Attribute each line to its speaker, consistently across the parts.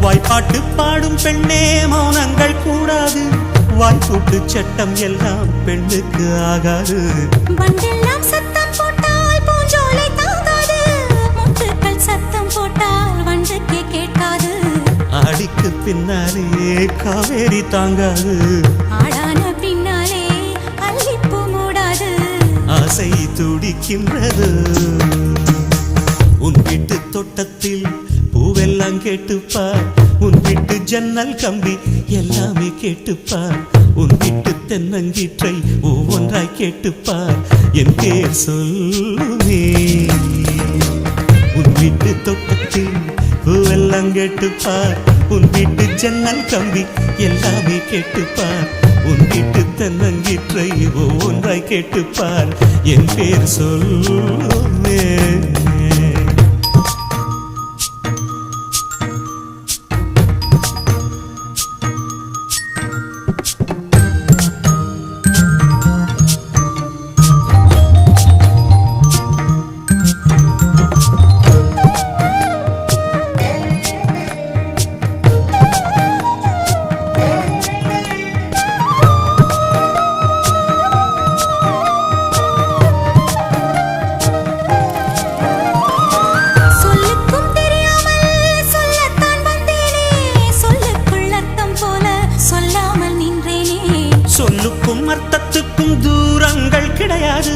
Speaker 1: வாய்ப்பாட்டு பாடும் பெண்ணே மௌனங்கள் கூடாது. வாய்ப்பூட்டு சட்டம் எல்லாம் பெண்ணுக்கு ஆகாது.
Speaker 2: வண்டெல்லாம் சத்தம் போட்டால் பூஞ்சோலை தாங்காது. முட்டுக்கள் சத்தம் போட்டால் வண்டுக்கே கேட்காது.
Speaker 1: ஆடிக்கு பின்னாலே காவேரி தாங்காது.
Speaker 2: ஆடான பின்னாலே அல்லிப்பூ மூடாது.
Speaker 1: ஆசை துடிக்கின்றது. உன் வீட்டு தோட்டத்தில் பூவெல்லாம் கேட்டுப்பார். உன் வீட்டு ஜன்னல் கம்பி எல்லாமே கேட்டுப்பார். உன் வீட்டு தென்னங்கீற்றை ஒவ்வொன்றாய் கேட்டுப்பார். என் பேர் சொல்லுமே. உன் வீட்டு தோட்டத்தில் பூவெல்லாம் கேட்டுப்பார். உன் வீட்டு ஜன்னல் கம்பி எல்லாமே கேட்டுப்பார். உன் வீட்டு தென்னங்கீற்றை ஒவ்வொன்றாய் கேட்டுப்பார். என் பேர் சொல்லுமே. சொல்லுக்கும் அர்த்தத்துக்கும் தூரங்கள் கிடையாது.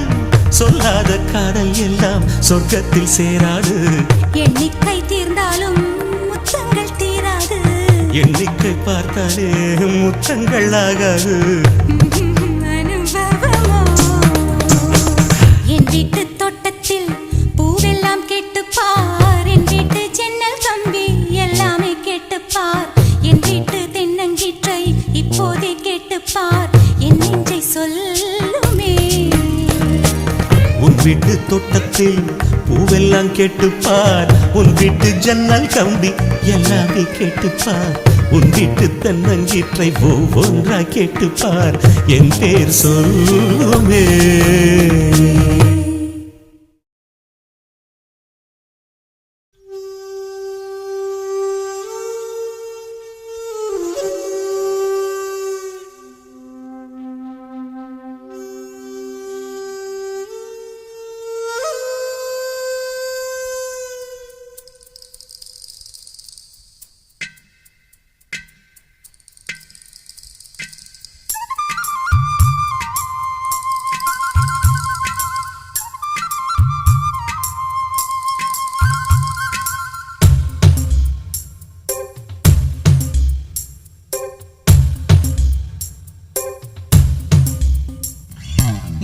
Speaker 1: சொல்லாத காதல் எல்லாம் சொர்க்கத்தில் சேராது.
Speaker 2: எண்ணிக்கை தீர்ந்தாலும் முத்தங்கள் தீராது.
Speaker 1: எண்ணிக்கை பார்த்தாலே முத்தங்கள் ஆகாது.
Speaker 2: என் வீட்டு தோட்டத்தில் பூவெல்லாம் கேட்டுப்பார். என் வீட்டு ஜன்னல் கம்பி எல்லாமே கேட்டுப்பார். என் வீட்டு தென்னங்கீற்றை இப்போதே கேட்டுப்பார். என் நெஞ்சை சொல்லுமே.
Speaker 1: உன் வீட்டு தோட்டத்தில் பூவெல்லாம் கேட்டுப்பார். உன் வீட்டு ஜன்னல் கம்பி எல்லாமே கேட்டுப்பார். உன் வீட்டு தென்னங்கீற்றை ஒவ்வொன்றா கேட்டுப்பார். என் பேர் சொல்லுமே.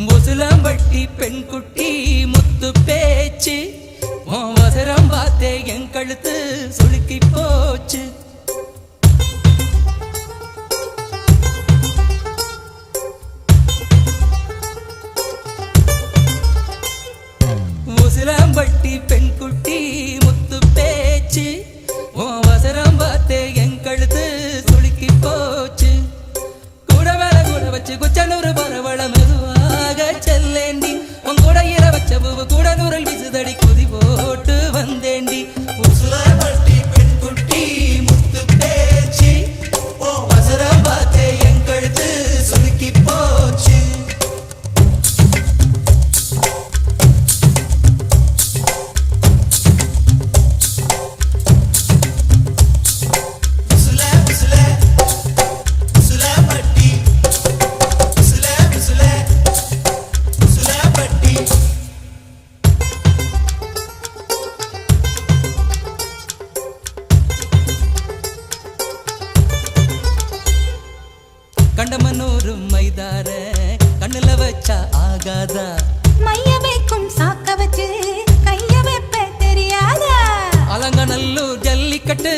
Speaker 3: முசுலம்பட்டி பெண் குட்டி முத்து பேச்சு. வசரம் பார்த்தே என் கழுத்து சுளுக்கி போச்சு. முசுலம்பட்டி பெண் குட்டி முத்து பேச்சு. வசரம் பார்த்தே என் கழுத்து சுளுக்கி போச்சு. கூட வேலை கூட வச்சு குச்சனூறு பரவள மெதுவாக செல்லேண்டி. உன் கூட இர வச்ச பூவு கூட நூறல் விசுதடி குதி போட்டு வந்தேண்டி. முசுலம்பட்டி பெண் குட்டி முத்து பேச்சு. வசரம் பார்த்தே என் கழுத்து சுளுக்கி போச்சு. கண்டமனூரு மைதார கண்ணுல வச்சா ஆகாதா.
Speaker 2: மைய வைக்கும் சாக்க வச்சு கைய வைப்ப தெரியாதா.
Speaker 3: அலங்கநல்லூர் ஜல்லிக்கட்டு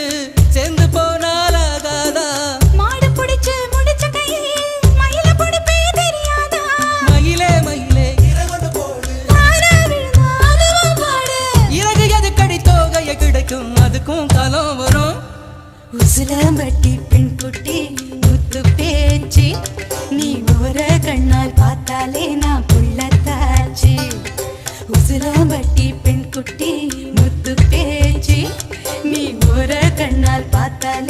Speaker 3: சேர்ந்து போனால் ஆகாதா.
Speaker 2: மாடு பிடிச்சு முடிச்ச கை மயில பிடிப்பே தெரியாதா.
Speaker 3: மயிலே மயிலே இறகு எது கடி தோகைய கிடைக்கும் அதுக்கும் காலம் வரும்.
Speaker 2: உசுலம்பட்டி பெண் குட்டி முத்து பேச்சு. நீ ஒரு கண்ணால் பார்த்தாலே நான் புள்ளத்தாச்சு. உசுலம்பட்டி பெண் குட்டி முத்து பேச்சு. நீ ஒரு கண்ணால் பார்த்தாலே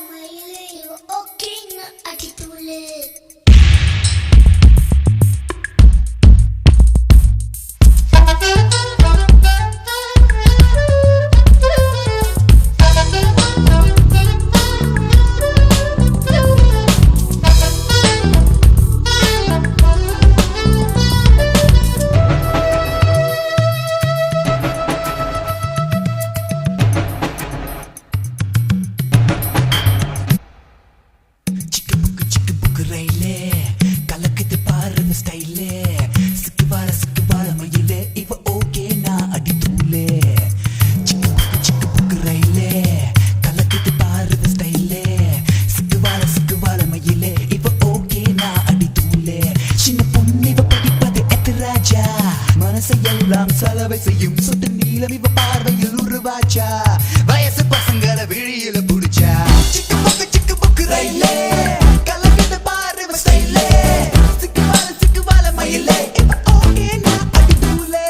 Speaker 4: மயிலே இவ ஓகேன்னு அடித்தூளு
Speaker 3: சிக்கு புக்கு ரயிலே கலக்குது பாரு ஸ்டைலே சிக்கு வாழ மயிலே இவ ஓகே நான் அடி தூளே சிக்கு புக்கு ரயிலே கலக்குது பாரு ஸ்டைலே சிக்கு வாழ மயிலே இவ ஓகே நான் அடி தூளே சின்ன பொண்ணு இவ படிப்பது எத்து ராஜா மனசை எல்லாம் செலவை செய்யும் சொட்டு நீளம் இவ பார்வையில் உருவாச்சா வயசு பசங்களை விழியில புடிச்சா சிக்கு புக்கு ரயிலே கலக்குது பாரு ஸ்டைலே சிக்கு வாழ மயிலே இவ ஓகே நான் அடி தூளே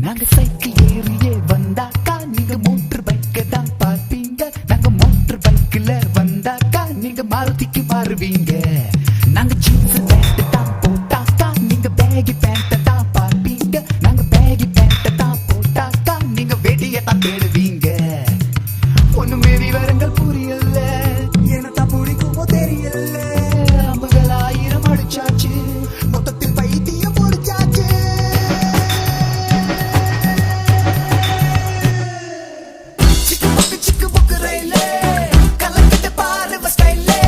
Speaker 3: நாங்க சைக்கிள் ஏறியே வந்தாக்கா நீங்க மோட்டர் பைக்க தான் பார்ப்பீங்க நாங்க மோட்டர் பைக்ல வந்தாக்கா நீங்க மாருதிக்கு மாறுவீங்க நாங்க ஜீன்ஸ் பேண்ட் தான் போட்டாக்கா நீங்க பேகி பேண்ட் தான் பார்ப்பீங்க நாங்க பேகி பேண்ட் தான் போட்டாக்கா நீங்க வெடியை தான் தேடுவீங்க ஒண்ணுமே விவரங்கள் புரியல என்னத்தான் பிடிக்குமோ தெரியல அம்புகள் 1000 அடிச்சாச்சு மொத்தத்தில் பைத்தியம் முடிச்சாச்சு சிக்கு புக்கு ரயிலே கலக்குது பாரு ஸ்டைலே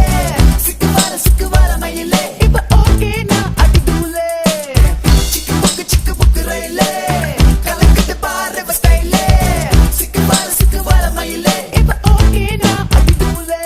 Speaker 3: சிக்கு வாழ மயிலே இவ ஓகே நான் அடி தூளே சிக்கு புக்கு ரயிலே கலக்குது பாரு ஸ்டைலே சிக்கு வாழ மயிலே இவ ஓகே நான் அடி தூளே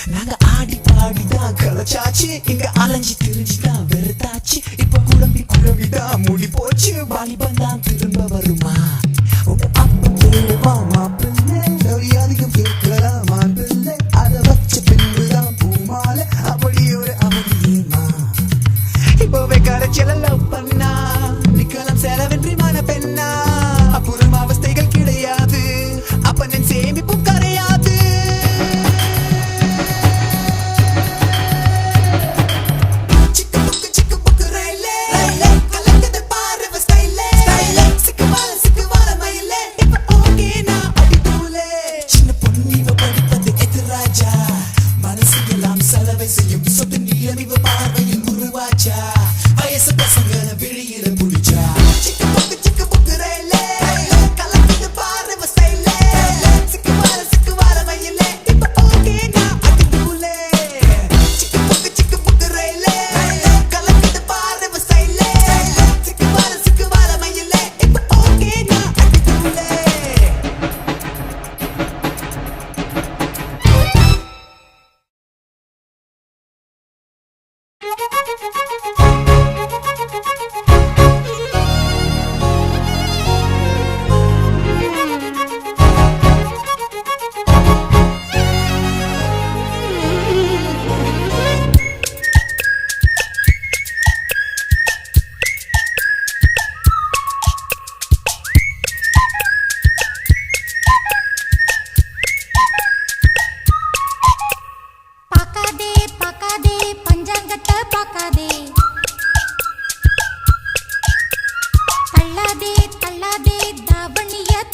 Speaker 3: நாங்க ஆடி பாடிதான் கலச்சாச்சு இங்க அலைஞ்சி திரிஞ்சுதான் வெறுத்தாச்சு இப்ப குழம்பிதான் மூடி போச்சு வாலிபன் தான் திரும்ப வருமா உங்க அப்பா கேளுவா மாப்பிள்ளை அதிகம் கேட்கலாம் மாப்பிள்ளை அதை வச்ச பின்புதான் பூமாலை அப்படி ஒரு அவதியுமா இப்போவே கரைச்சல லவ் பண்ணா நிக்கலாம் செலவின்றி மன பெண்ணா அப்புறம் அவஸ்தைகள் கிடையாது அப்பனின் சேமிப்பும் கரையாது சிக்கு புக்கு ரயிலே கலக்குது பாரு ஸ்டைலே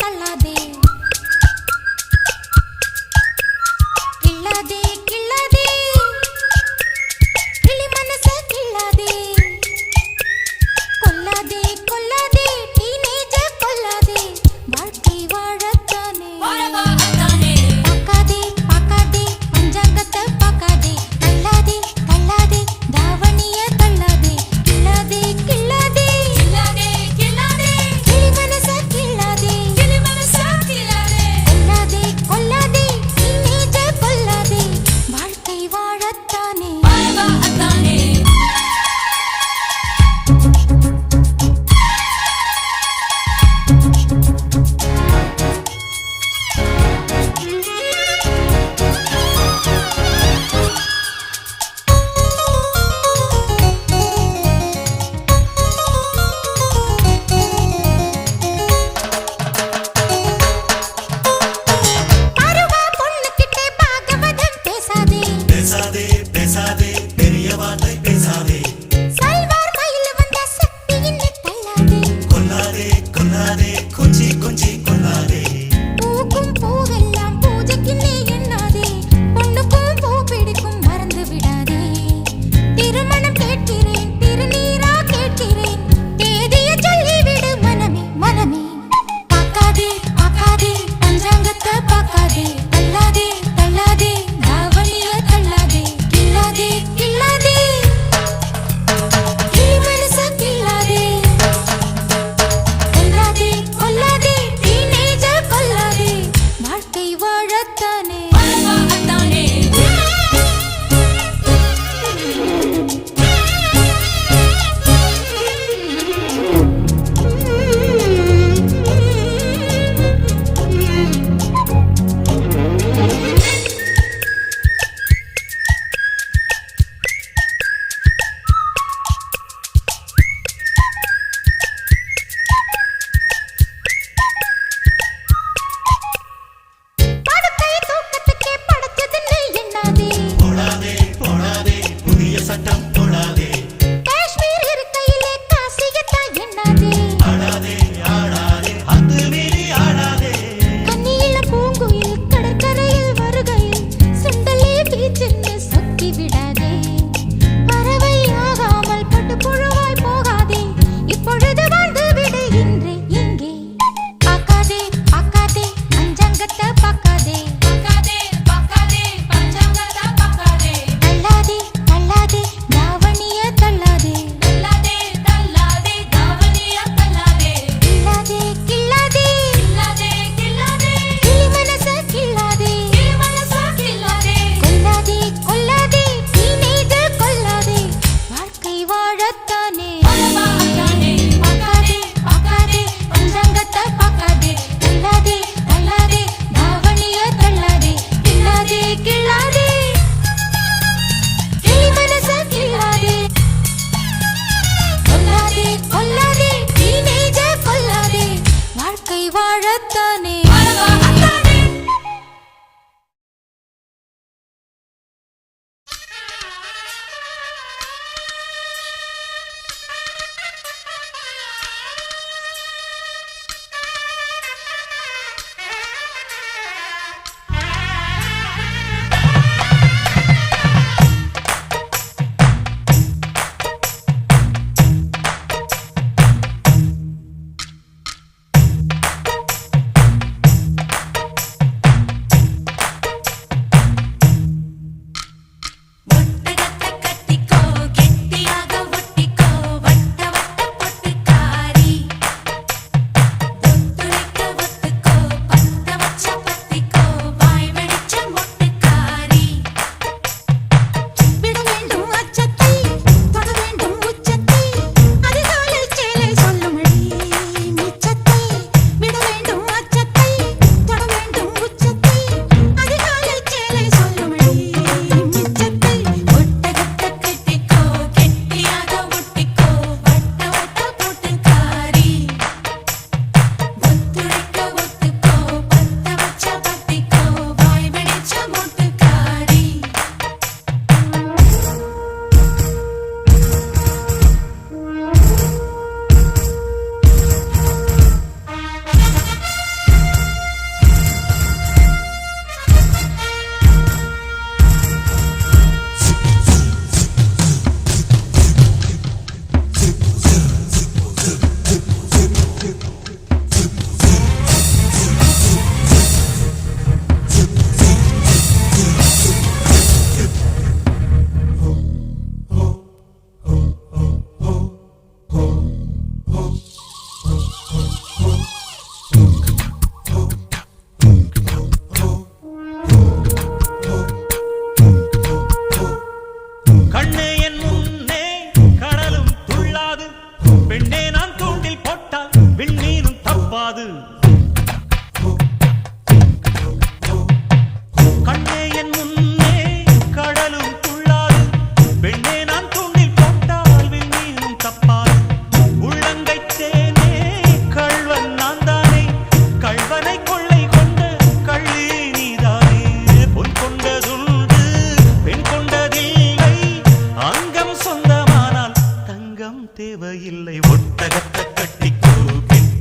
Speaker 2: தள்ளாதே கிள்ளாதே கிள்ளாதே கிளி மனச கிள்ளாதே கொல்லாதே கொல்லாதே டீனேஜர் கொல்லாதே வாழ்க்கை வாழத்தானே பாக்காதே பாக்காதே பஞ்சாங்கத்தை பாக்காதே தள்ளாதே தள்ளாதே தாவணிய தள்ளாதே கிள்ளாதே கிள்ளாதே கிள்ளாதே கிள்ளாதே கிளி மனச கிள்ளாதே கிளி மனச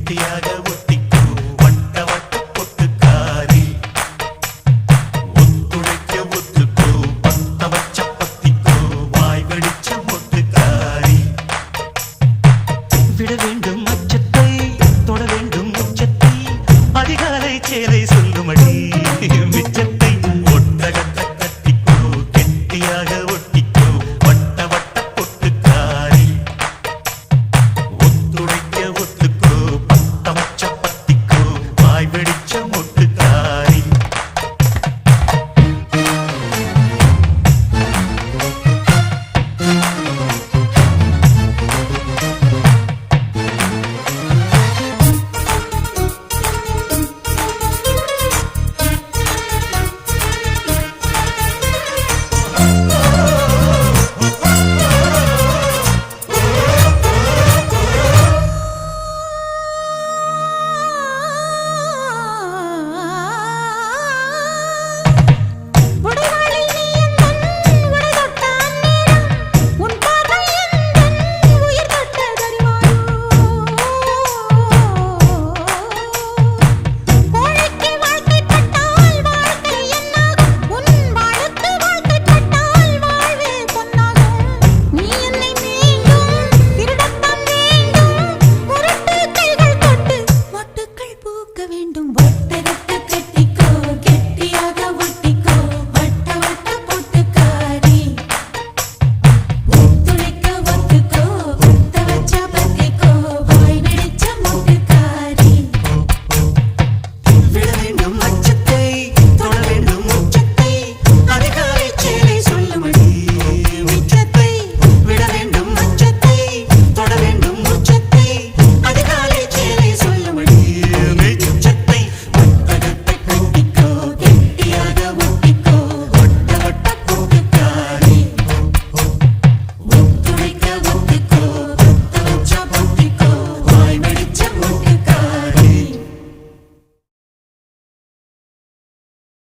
Speaker 1: கெட்டியாக